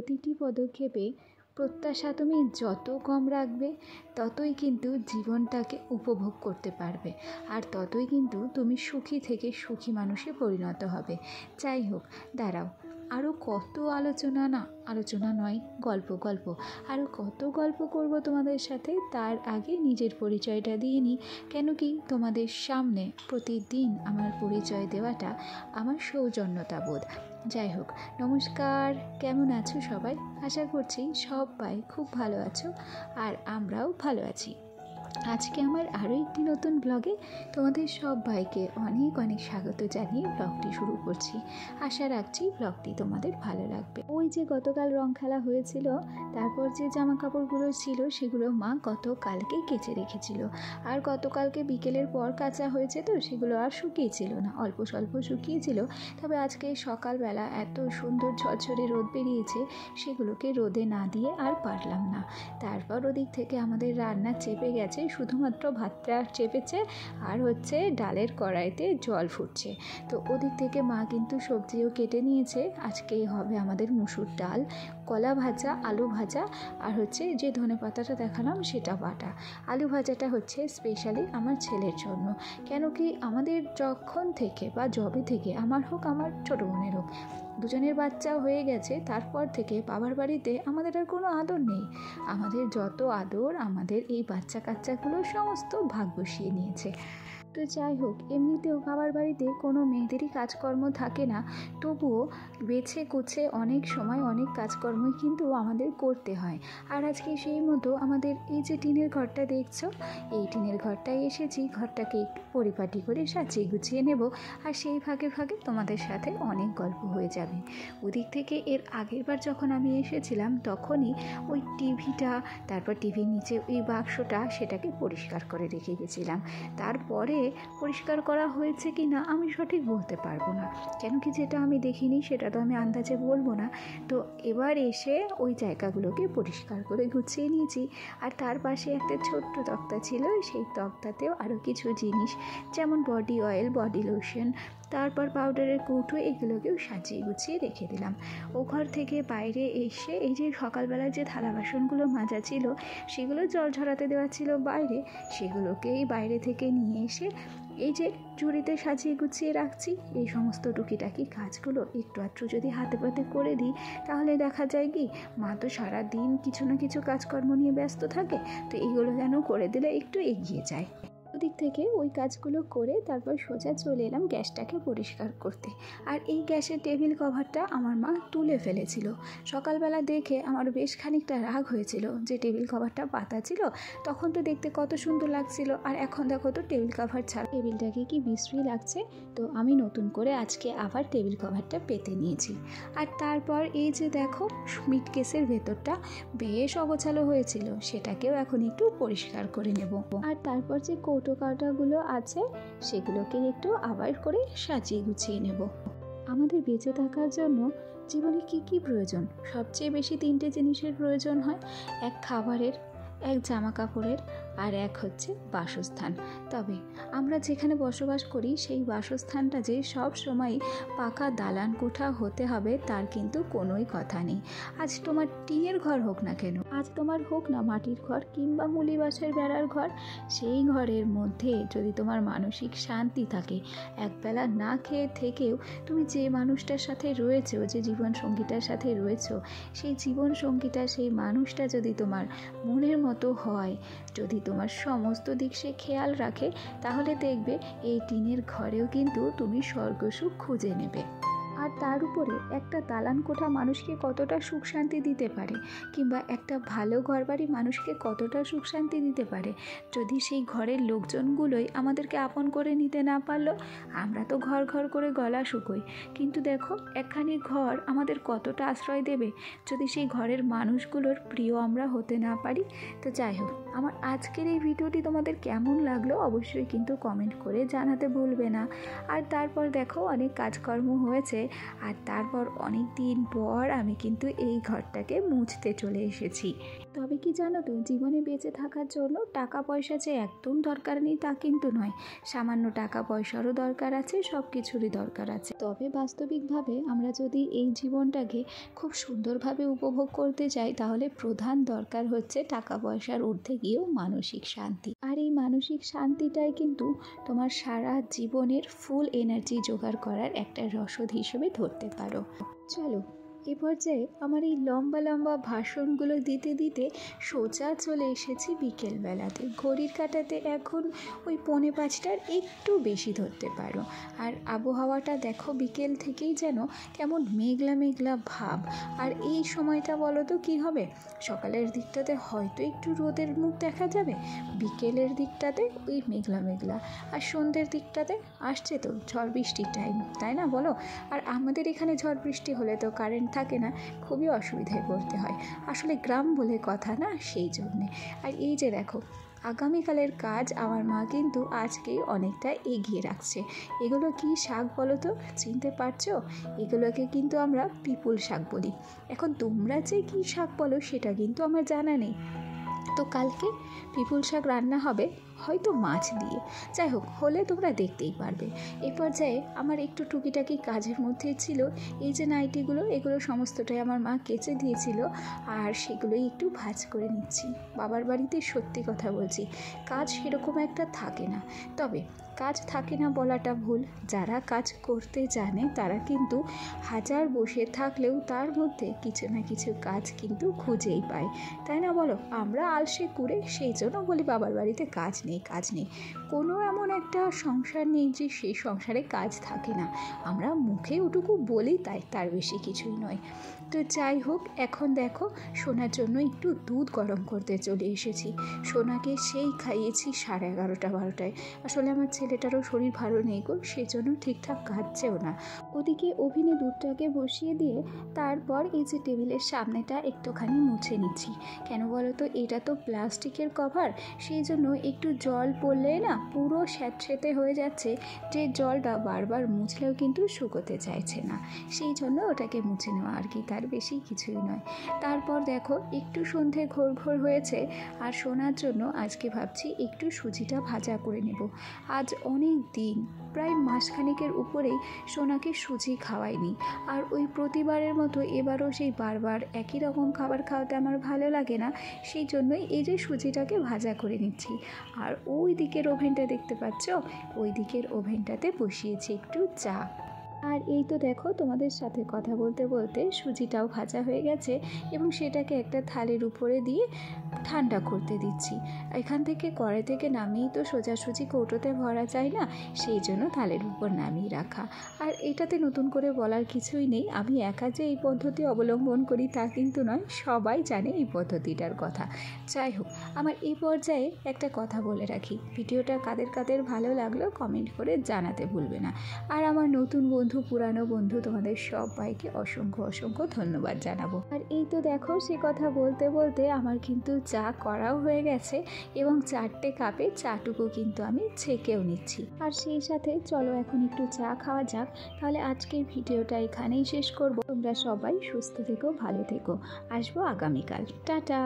প্রতিটি পদক্ষেপে প্রত্যাশা তুমি যত কম রাখবে ততই কিন্তু জীবনটাকে উপভোগ করতে পারবে, আর ততই কিন্তু তুমি সুখী থেকে সুখী মানুষে পরিণত হবে। যাই হোক, দাঁড়াও, আরও কত আলোচনা নয়, গল্প আরও কত গল্প করব তোমাদের সাথে। তার আগে নিজের পরিচয়টা দিয়ে নিই, কেন কি তোমাদের সামনে প্রতিদিন আমার পরিচয় দেওয়াটা আমার সৌজন্যতা বোধ। যাই হোক, নমস্কার, কেমন আছো সবাই? আশা করছি সবাই খুব ভালো আছো, আর আমরাও ভালো আছি। আজকে আমার আরও একটি নতুন ব্লগে তোমাদের সবাইকে অনেক অনেক স্বাগত জানিয়ে ব্লগটি শুরু করছি। আশা রাখছি ব্লগটি তোমাদের ভালো লাগবে। ওই যে গতকাল রং খেলা হয়েছিল, তারপর যে জামা কাপড়গুলো ছিল সেগুলো মা গতকালকে কেচে রেখেছিল, আর গতকালকে বিকেলের পর কাচা হয়েছে, তো সেগুলো আর শুকিয়েছিল না, অল্প স্বল্প শুকিয়েছিল। তবে আজকে সকালবেলা এত সুন্দর ঝরঝরে রোদ বেরিয়েছে, সেগুলোকে রোদে না দিয়ে আর পারলাম না। তারপর ওদিক থেকে আমাদের রান্না চেপে গেছে, শুধুমাত্র ভাতটা চেপেছে, আর ডালের কড়াইতে জল ফুটছে। তো ওদিক থেকে মা কিন্তু সবজিও কেটে নিয়েছে। আজকেই হবে আমাদের মুসুর ডাল, কলা ভাজা, আলু ভাজা, আর যে ধনেপাতাটা দেখালাম সেটা বাটা। আলু ভাজাটা স্পেশালি আমার ছেলের জন্য, কেন কি আমাদের যখন থেকে বা যবে থেকে আমার হোক আমার ছোটো বোনের হোক, দুজনের বাচ্চা হয়ে গেছে, তারপর থেকে বাবার বাড়িতে আমাদের আর কোনো আদর নেই। আমাদের যত আদর আমাদের এই বাচ্চা কাচ্চাগুলো সমস্ত ভাগ বসিয়ে নিয়েছে। তো যাই হোক, এমনিতেও বাবার বাড়িতে কোনো মেয়েদেরই কাজকর্ম থাকে না, তবুও বেছে কুছে অনেক সময় অনেক কাজকর্মই কিন্তু আমাদের করতে হয়। আর আজকে সেই মতো আমাদের এই যে টিনের ঘরটা দেখছো, এই টিনের ঘরটায় এসেছি, ঘরটাকে একটু পরিপাটি করে সাজিয়ে গুছিয়ে নেব, আর সেই ফাঁকে ফাঁকে তোমাদের সাথে অনেক গল্প হয়ে যাবে। ওদিক থেকে এর আগের বার যখন আমি এসেছিলাম তখনই ওই টিভিটা, তারপর টিভির নিচে ওই বাক্সটা, সেটাকে পরিষ্কার করে রেখে গেছিলাম। তারপরে পরিষ্কার করা হয়েছে কি না আমি সঠিক বলতে পারবো না, কেন কি যেটা আমি দেখিনি সেটা তো আমি আন্দাজে বলবো না। তো এবার এসে ওই জায়গাগুলোকে পরিষ্কার করে গুছিয়ে নিয়েছি। আর তার পাশে একটা ছোট্ট তক্তা ছিল, সেই তক্তাতেও আরও কিছু জিনিস, যেমন বডি অয়েল, বডি লোশন, তারপর পাউডারের কৌটো, এগুলোকেও সাজিয়ে গুছিয়ে রেখে দিলাম। ও ঘর থেকে বাইরে এসে এই যে সকালবেলায় যে থালা বাসনগুলো মাজা ছিল, সেগুলো জল ঝরাতে দেওয়া ছিল বাইরে, সেগুলোকেই বাইরে থেকে নিয়ে এসে এই যে ঝুড়িতে সাজিয়ে গুছিয়ে রাখছি। এই সমস্ত টুকিটাকি কাজগুলো একটু আধটু যদি হাতে পাতে করে দিই, তাহলে দেখা যায় কি মা তো সারাদিন কিছু না কিছু কাজকর্ম নিয়ে ব্যস্ত থাকে, তো এইগুলো যেন করে দিলে একটু এগিয়ে যায়। ওদিক থেকে ওই কাজগুলো করে তারপর সোজা চলে এলাম গ্যাসটাকে পরিষ্কার করতে। আর এই গ্যাসের টেবিল কভারটা আমার মা তুলে ফেলেছিল। সকালবেলা দেখে আমার বেশ খানিকটা রাগ হয়েছিল যে টেবিল কভারটা পাতা ছিল, তখন তো দেখতে কত সুন্দর লাগছিল, আর এখন দেখো তো টেবিল কভার ছাড়া টেবিলটাকে কি বিশ্রী লাগছে। তো আমি নতুন করে আজকে আবার টেবিল কভারটা পেতে নিয়েছি। আর তারপর এই যে দেখো মিট কেসের ভেতরটা বেশ অগোছালো হয়েছিল, সেটাকেও এখন একটু পরিষ্কার করে নেব। আর তারপর যে কৌটো কাটাগুলো আছে সেগুলোকে একটু আবার করে সাজিয়ে গুছিয়ে নেব। আমাদের বেঁচে থাকার জন্য জীবনে কি কি প্রয়োজন? সবচেয়ে বেশি তিনটে জিনিসের প্রয়োজন হয়, এক খাবারের, এক জামা কাপড়ের, আর এক বাসস্থান। তবে আমরা যেখানে বসবাস করি সেই বাসস্থানটা যে সব সময় পাকা দালান কোঠা হতে হবে তার কিন্তু কোনোই কথা নেই। আজ তোমার টিনের ঘর হোক না কেন, আজ তোমার হোক না মাটির ঘর কিংবা মুলি বাঁশের বেড়ার ঘর, সেই ঘরের মধ্যে যদি তোমার মানসিক শান্তি থাকে, একবেলা না খেয়ে থেকেও তুমি যে মানুষটার সাথে রয়েছো, যে জীবনসঙ্গীটার সাথে রয়েছো, সেই জীবনসঙ্গীটা, সেই মানুষটা যদি তোমার মনের মতো হয়, যদি তোমার সমস্ত দিক সে খেয়াল রাখে, তাহলে দেখবে এই টিনের ঘরেও কিন্তু তুমি স্বর্গসুখ খুঁজে নেবে। আর তার উপরে একটা দালান কোঠা মানুষকে কতটা সুখ শান্তি দিতে পারে, কিংবা একটা ভালো ঘরবাড়ি মানুষকে কতটা সুখ শান্তি দিতে পারে, যদি সেই ঘরের লোকজনগুলোই আমাদেরকে আপন করে নিতে না পারলো। আমরা তো ঘর ঘর করে গলা শুকোই, কিন্তু দেখো একখানি ঘর আমাদের কতটা আশ্রয় দেবে যদি সেই ঘরের মানুষগুলোর প্রিয় আমরা হতে না পারি। তো যাই হোক, আমার আজকের এই ভিডিওটি তোমাদের কেমন লাগলো অবশ্যই কিন্তু কমেন্ট করে জানাতে ভুলবে না। আর তারপর দেখো অনেক কাজকর্ম হয়েছে, আর তারপর অনেক দিন পর আমি কিন্তু এই ঘরটাকে মুছতে চলে এসেছি। তবে কি জানো তো, জীবনে বেঁচে থাকার জন্য টাকা পয়সা যে একদম দরকার নেই তা কিন্তু নয়। সামান্য টাকা পয়সারও দরকার আছে, সব কিছুরই দরকার আছে। তবে বাস্তবিকভাবে আমরা যদি এই জীবনটাকে খুব সুন্দরভাবে উপভোগ করতে চাই, তাহলে প্রধান দরকার হচ্ছে টাকা পয়সার ঊর্ধ্বে গিয়েও মানসিক শান্তি। আর এই মানসিক শান্তিটাই কিন্তু তোমার সারা জীবনের ফুল এনার্জি জোগাড় করার একটা রসদ হিসেবে ধরতে পারো। চলো, এ পর্যায়ে আমার এই লম্বা লম্বা ভাষণগুলো দিতে দিতে সোজা চলে এসেছি বিকেলবেলাতে। ঘড়ির কাঁটাতে এখন ওই 4:45টার একটু বেশি ধরতে পারো। আর আবহাওয়াটা দেখো, বিকেল থেকেই যেন কেমন মেঘলা মেঘলা ভাব। আর এই সময়টা বলো তো কী হবে? সকালের দিকটাতে হয়তো একটু রোদের মুখ দেখা যাবে, বিকেলের দিকটাতে ওই মেঘলা মেঘলা, আর সন্ধ্যের দিকটাতে আসছে তো ঝড় বৃষ্টির টাইম, তাই না বলো? আর আমাদের এখানে ঝড় বৃষ্টি হলে তো কারেন্ট থাকে না, খুবই অসুবিধায় পড়তে হয়। আসলে গ্রাম বলে কথা না, সেই জন্যে। আর এই যে দেখো, আগামীকালের কাজ আমার মা কিন্তু আজকেই অনেকটা এগিয়ে রাখছে। এগুলো কি শাক বলো তো? চিনতে পারছো? এগুলোকে কিন্তু আমরা পিপুল শাক বলি। এখন তোমরা যে কী শাক বলো সেটা কিন্তু আমার জানা নেই। তো কালকে পিপুল শাক রান্না হবে, হয়তো মাছ দিয়ে। যাই হোক, হলে তোমরা দেখতেই পারবে। এ পর্যায়ে আমার একটু টুকিটাকি কাজের মধ্যে ছিল এই যে নাইটিগুলো, এগুলো সমস্তটাই আমার মা কেচে দিয়েছিল, আর সেগুলোই একটু ভাঁজ করে নিচ্ছি। বাবার বাড়িতে সত্যি কথা বলছি, কাজ সেরকম একটা থাকে না। তবে কাজ থাকে না বলাটা ভুল, যারা কাজ করতে জানে তারা কিন্তু হাজার বসে থাকলেও তার মধ্যে কিছু না কিছু কাজ কিন্তু খুঁজেই পায়, তাই না বলো? আমরা আলসে করে সেই জন্য বলি বাবার বাড়িতে কাজ নেই, কাজ নেই। কোনো এমন একটা সংসার নেই যে সেই সংসারে কাজ থাকে না। আমরা মুখে ওটুকু বলি, তাই, তার বেশি কিছুই নয়। তো যাই হোক, এখন দেখো সোনার জন্য একটু দুধ গরম করতে চলে এসেছি। সোনাকে সেই খাইয়েছি 11:30-12টায়। আসলে আমার ছেলেটারও শরীর ভালো নেই গো, সেই জন্য ঠিকঠাক খাচ্ছেও না। ওদিকে ওভেনে দুধটাকে বসিয়ে দিয়ে তারপর এই যে টেবিলের সামনেটা একটুখানি মুছে নিচ্ছি। কেন বলো তো? এটা তো প্লাস্টিকের কভার, সেই জন্য একটু জল পড়লে না পুরো স্যাঁতসেঁতে হয়ে যাচ্ছে, যে জলটা বারবার মুছলেও কিন্তু শুকোতে চাইছে না। সেই জন্য ওটাকে মুছে নেওয়া, আর কি, তার বেশি কিছুই নয়। তারপর দেখো একটু সন্ধে ঘোর ঘোর হয়েছে, আর শোনার জন্য আজকে ভাবছি একটু সুজিটা ভাজা করে নেব। আজ অনেক দিন, প্রায় মাসখানেকের উপরেই সোনাকে সুজি খাওয়াইনি। আর ওই প্রতিবারের মতো এবারও সেই বারবার একই রকম খাবার খাওয়াতে আমার ভালো লাগে না, সেই জন্যই এই যে সুজিটাকে ভাজা করে নিচ্ছি। আর ওই দিকের ওভেনটা দেখতে পাচ্ছ, ওই দিকের ওভেনটাতে বসিয়েছি একটু চা। আর এই তো দেখো, তোমাদের সাথে কথা বলতে বলতে সুজিটাও ভাজা হয়ে গেছে, এবং সেটাকে একটা থালের উপরে দিয়ে ঠান্ডা করতে দিচ্ছি। এখান থেকে কড়াই থেকে নামিয়েই তো সোজাসুজি কৌটোতে ভরা যায় না, সেই জন্য থালের উপর নামিয়ে রাখা। আর এটাতে নতুন করে বলার কিছুই নেই, আমি একা যে এই পদ্ধতি অবলম্বন করি তা কিন্তু নয়, সবাই জানে এই পদ্ধতিটার কথা। যাই হোক, আমার এই পর্যায়ে একটা কথা বলে রাখি, ভিডিওটা কাদের কাদের ভালো লাগলো কমেন্ট করে জানাতে ভুলবে না। আর আমার নতুন বন্ধু, পুরানো বন্ধু, তোমাদের সবাইকে অসংখ্য অসংখ্য ধন্যবাদ জানাবো। আর এই তো দেখো, সে কথা বলতে বলতে আমার কিন্তু চা করাও হয়ে গেছে, এবং 4টে কাপে চাটুকু কিন্তু আমি ছেঁকেও নিচ্ছি। আর সেই সাথে চলো এখন একটু চা খাওয়া যাক। তাহলে আজকের ভিডিওটা এখানেই শেষ করব। তোমরা সবাই সুস্থ থেকো, ভালো থেকো। আসবো আগামীকাল। টাটা।